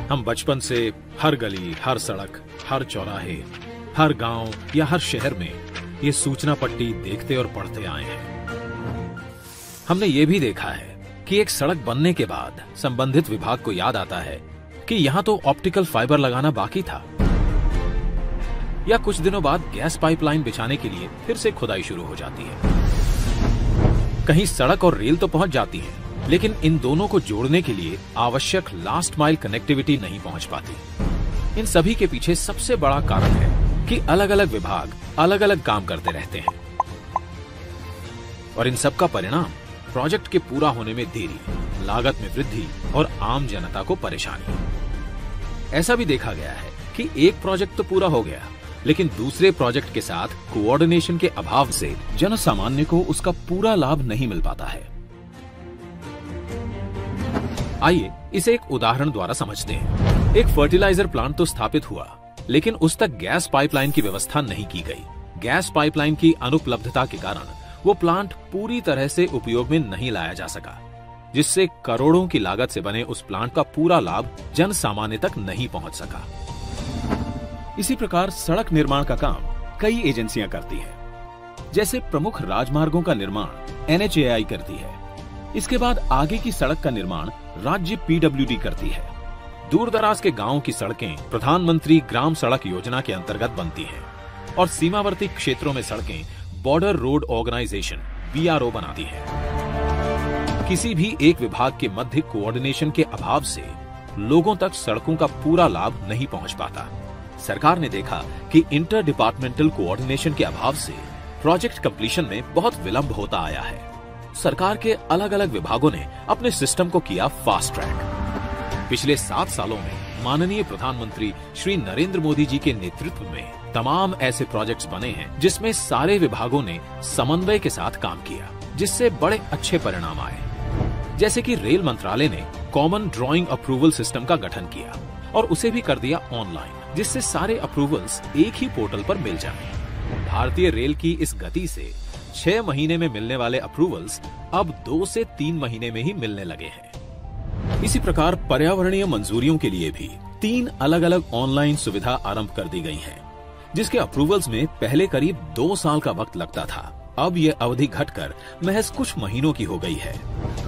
हम बचपन से हर गली, हर सड़क, हर चौराहे, हर गांव या हर शहर में ये सूचना पट्टी देखते और पढ़ते आए हैं। हमने ये भी देखा है कि एक सड़क बनने के बाद संबंधित विभाग को याद आता है कि यहां तो ऑप्टिकल फाइबर लगाना बाकी था, या कुछ दिनों बाद गैस पाइपलाइन बिछाने के लिए फिर से खुदाई शुरू हो जाती है। कहीं सड़क और रेल तो पहुंच जाती है, लेकिन इन दोनों को जोड़ने के लिए आवश्यक लास्ट माइल कनेक्टिविटी नहीं पहुंच पाती। इन सभी के पीछे सबसे बड़ा कारण है कि अलग अलग विभाग अलग अलग काम करते रहते हैं, और इन सब का परिणाम प्रोजेक्ट के पूरा होने में देरी, लागत में वृद्धि और आम जनता को परेशानी। ऐसा भी देखा गया है कि एक प्रोजेक्ट तो पूरा हो गया, लेकिन दूसरे प्रोजेक्ट के साथ कोऑर्डिनेशन के अभाव से जन सामान्य को उसका पूरा लाभ नहीं मिल पाता है। आइए इसे एक उदाहरण द्वारा समझते हैं। एक फर्टिलाइजर प्लांट तो स्थापित हुआ, लेकिन उस तक गैस पाइपलाइन की व्यवस्था नहीं की गई। गैस पाइपलाइन की अनुपलब्धता के कारण वो प्लांट पूरी तरह से उपयोग में नहीं लाया जा सका, जिससे करोड़ों की लागत से बने उस प्लांट का पूरा लाभ जन सामान्य तक नहीं पहुंच सका। इसी प्रकार सड़क निर्माण का काम कई एजेंसियां करती हैं। जैसे प्रमुख राजमार्गों का निर्माण NHAI करती है। इसके बाद आगे की सड़क का निर्माण राज्य PWD करती है। दूर दराज के गांवों की सड़कें प्रधानमंत्री ग्राम सड़क योजना के अंतर्गत बनती हैं, और सीमावर्ती क्षेत्रों में सड़कें बॉर्डर रोड ऑर्गेनाइजेशन BRO बनाती है। किसी भी एक विभाग के मध्य कोऑर्डिनेशन के अभाव से लोगों तक सड़कों का पूरा लाभ नहीं पहुंच पाता। सरकार ने देखा कि इंटर डिपार्टमेंटल कोऑर्डिनेशन के अभाव से प्रोजेक्ट कंप्लीशन में बहुत विलंब होता आया है। सरकार के अलग अलग विभागों ने अपने सिस्टम को किया फास्ट ट्रैक। पिछले 7 सालों में माननीय प्रधानमंत्री श्री नरेंद्र मोदी जी के नेतृत्व में तमाम ऐसे प्रोजेक्ट्स बने हैं जिसमें सारे विभागों ने समन्वय के साथ काम किया, जिससे बड़े अच्छे परिणाम आए। जैसे कि रेल मंत्रालय ने कॉमन ड्राइंग अप्रूवल सिस्टम का गठन किया और उसे भी कर दिया ऑनलाइन, जिससे सारे अप्रूवल्स एक ही पोर्टल पर मिल जाएं। भारतीय रेल की इस गति से 6 महीने में मिलने वाले अप्रूवल्स अब 2 से 3 महीने में ही मिलने लगे हैं। इसी प्रकार पर्यावरणीय मंजूरियों के लिए भी 3 अलग अलग ऑनलाइन सुविधा आरंभ कर दी गई है, जिसके अप्रूवल्स में पहले करीब 2 साल का वक्त लगता था। अब ये अवधि घटकर महज कुछ महीनों की हो गई है।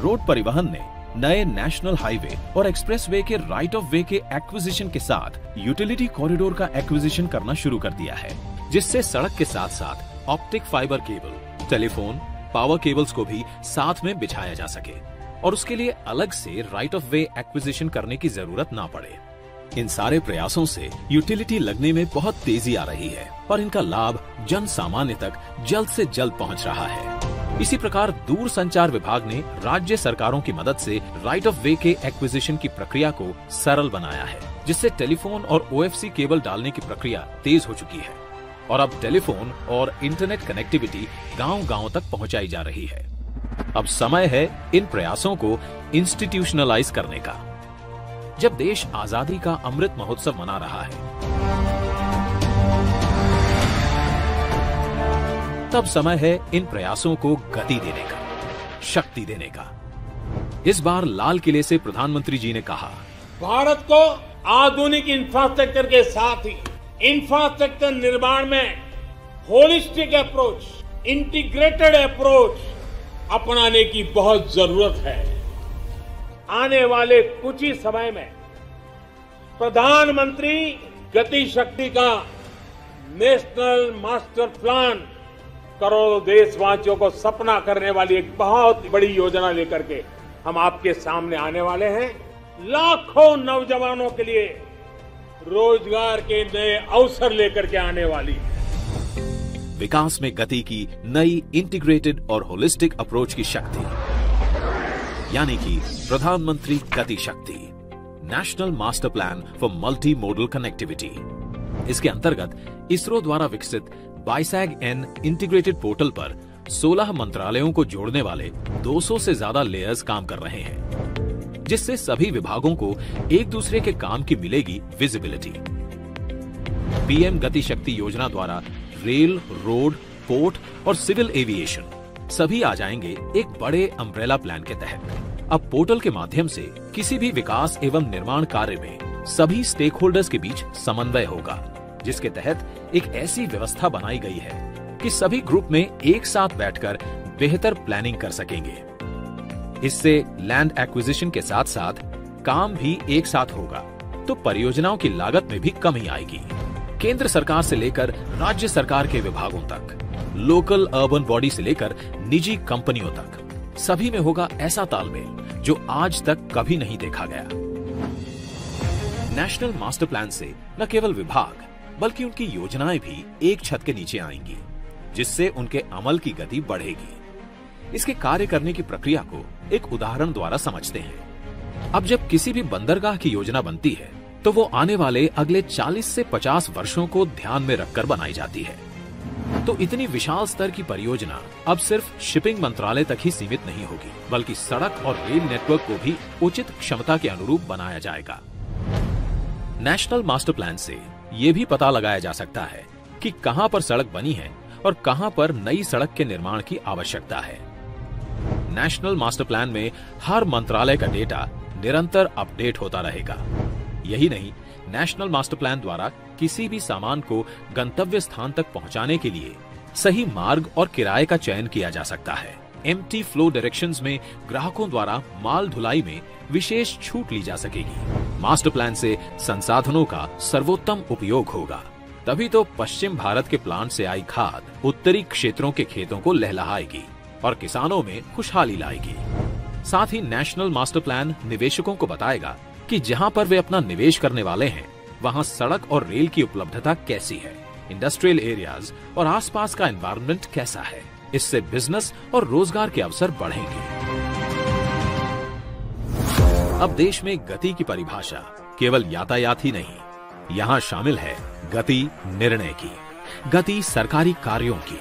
रोड परिवहन ने नए नेशनल हाईवे और एक्सप्रेसवे के राइट ऑफ वे के एक्विजिशन के साथ यूटिलिटी कॉरिडोर का एक्विजिशन करना शुरू कर दिया है, जिससे सड़क के साथ साथ optic fibre cable, telephone, power cables को भी साथ में बिछाया जा सके, और उसके लिए अलग से राइट ऑफ वे एक्विजिशन करने की जरूरत ना पड़े। इन सारे प्रयासों से यूटिलिटी लगने में बहुत तेजी आ रही है और इनका लाभ जन सामान्य तक जल्द से जल्द पहुंच रहा है। इसी प्रकार दूर संचार विभाग ने राज्य सरकारों की मदद से राइट ऑफ वे के एक्विजिशन की प्रक्रिया को सरल बनाया है, जिससे टेलीफोन और OFC केबल डालने की प्रक्रिया तेज हो चुकी है, और अब टेलीफोन और इंटरनेट कनेक्टिविटी गांव-गांव तक पहुंचाई जा रही है। अब समय है इन प्रयासों को इंस्टीट्यूशनलाइज करने का। जब देश आजादी का अमृत महोत्सव मना रहा है, तब समय है इन प्रयासों को गति देने का, शक्ति देने का। इस बार लाल किले से प्रधानमंत्री जी ने कहा, भारत को आधुनिक इंफ्रास्ट्रक्चर के साथ ही इंफ्रास्ट्रक्चर निर्माण में होलिस्टिक अप्रोच, इंटीग्रेटेड अप्रोच अपनाने की बहुत जरूरत है। आने वाले कुछ ही समय में प्रधानमंत्री गति शक्ति का नेशनल मास्टर प्लान करोड़ों देशवासियों को सपना करने वाली एक बहुत बड़ी योजना लेकर के हम आपके सामने आने वाले हैं। लाखों नौजवानों के लिए रोजगार के नए अवसर लेकर के आने वाली है। विकास में गति की नई इंटीग्रेटेड और होलिस्टिक अप्रोच की शक्ति, यानी कि प्रधानमंत्री गति शक्ति, national master plan for multi modal connectivity. इसके अंतर्गत इसरो द्वारा विकसित BISAG-N इंटीग्रेटेड पोर्टल पर 16 मंत्रालयों को जोड़ने वाले 200 से ज्यादा लेयर्स काम कर रहे हैं, जिससे सभी विभागों को एक दूसरे के काम की मिलेगी विजिबिलिटी। PM गति शक्ति योजना द्वारा रेल, रोड, पोर्ट और सिविल एविएशन सभी आ जाएंगे एक बड़े अम्ब्रेला प्लान के तहत। अब पोर्टल के माध्यम से किसी भी विकास एवं निर्माण कार्य में सभी स्टेक होल्डर्स के बीच समन्वय होगा, जिसके तहत एक ऐसी व्यवस्था बनाई गई है कि सभी ग्रुप में एक साथ बैठकर बेहतर प्लानिंग कर सकेंगे। इससे लैंड एक्विजिशन के साथ साथ काम भी एक साथ होगा, तो परियोजनाओं की लागत में भी कमी आएगी। केंद्र सरकार से लेकर राज्य सरकार के विभागों तक, लोकल अर्बन बॉडी से लेकर निजी कंपनियों तक, सभी में होगा ऐसा तालमेल जो आज तक कभी नहीं देखा गया। नेशनल मास्टर प्लान से न केवल विभाग बल्कि उनकी योजनाएं भी एक छत के नीचे आएंगी, जिससे उनके अमल की गति बढ़ेगी। इसके कार्य करने की प्रक्रिया को एक उदाहरण द्वारा समझते हैं। अब जब किसी भी बंदरगाह की योजना बनती है तो वो आने वाले अगले 40 से 50 वर्षों को ध्यान में रखकर बनाई जाती है। तो इतनी विशाल स्तर की परियोजना अब सिर्फ शिपिंग मंत्रालय तक ही सीमित नहीं होगी, बल्कि सड़क और रेल नेटवर्क को भी उचित क्षमता के अनुरूप बनाया जाएगा। नेशनल मास्टर प्लान से ये भी पता लगाया जा सकता है कि कहां पर सड़क बनी है और कहां पर नई सड़क के निर्माण की आवश्यकता है। नेशनल मास्टर प्लान में हर मंत्रालय का डेटा निरंतर अपडेट होता रहेगा। यही नहीं, नेशनल मास्टर प्लान द्वारा किसी भी सामान को गंतव्य स्थान तक पहुंचाने के लिए सही मार्ग और किराए का चयन किया जा सकता है। एम्प्टी फ्लो डायरेक्शंस में ग्राहकों द्वारा माल ढुलाई में विशेष छूट ली जा सकेगी। मास्टर प्लान से संसाधनों का सर्वोत्तम उपयोग होगा, तभी तो पश्चिम भारत के प्लांट से आई खाद उत्तरी क्षेत्रों के खेतों को लहलहाएगी और किसानों में खुशहाली लाएगी। साथ ही नेशनल मास्टर प्लान निवेशकों को बताएगा कि जहां पर वे अपना निवेश करने वाले हैं वहां सड़क और रेल की उपलब्धता कैसी है, इंडस्ट्रियल एरियाज और आसपास का एनवायरनमेंट कैसा है। इससे बिजनेस और रोजगार के अवसर बढ़ेंगे। अब देश में गति की परिभाषा केवल यातायात ही नहीं, यहाँ शामिल है गति निर्णय की, गति सरकारी कार्यों की।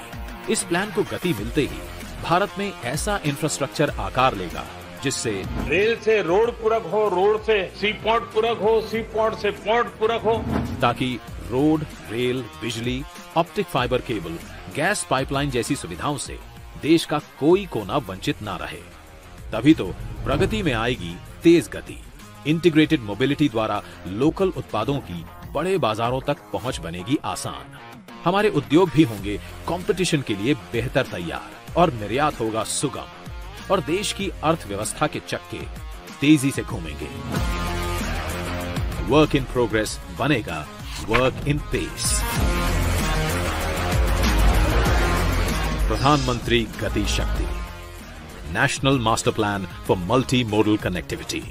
इस प्लान को गति मिलते ही भारत में ऐसा इंफ्रास्ट्रक्चर आकार लेगा जिससे रेल से रोड पूरक हो, रोड से सी पोर्ट पूरक हो, सी पोर्ट से पोर्ट पूरक हो, ताकि रोड, रेल, बिजली, optic fibre cable, gas pipeline जैसी सुविधाओं से देश का कोई कोना वंचित ना रहे। तभी तो प्रगति में आएगी तेज गति। इंटीग्रेटेड मोबिलिटी द्वारा लोकल उत्पादों की बड़े बाजारों तक पहुंच बनेगी आसान। हमारे उद्योग भी होंगे कंपटीशन के लिए बेहतर तैयार और निर्यात होगा सुगम और देश की अर्थव्यवस्था के चक्के तेजी से घूमेंगे। वर्क इन प्रोग्रेस बनेगा वर्क इन पेस। प्रधानमंत्री गति शक्ति, national master plan for multi modal connectivity.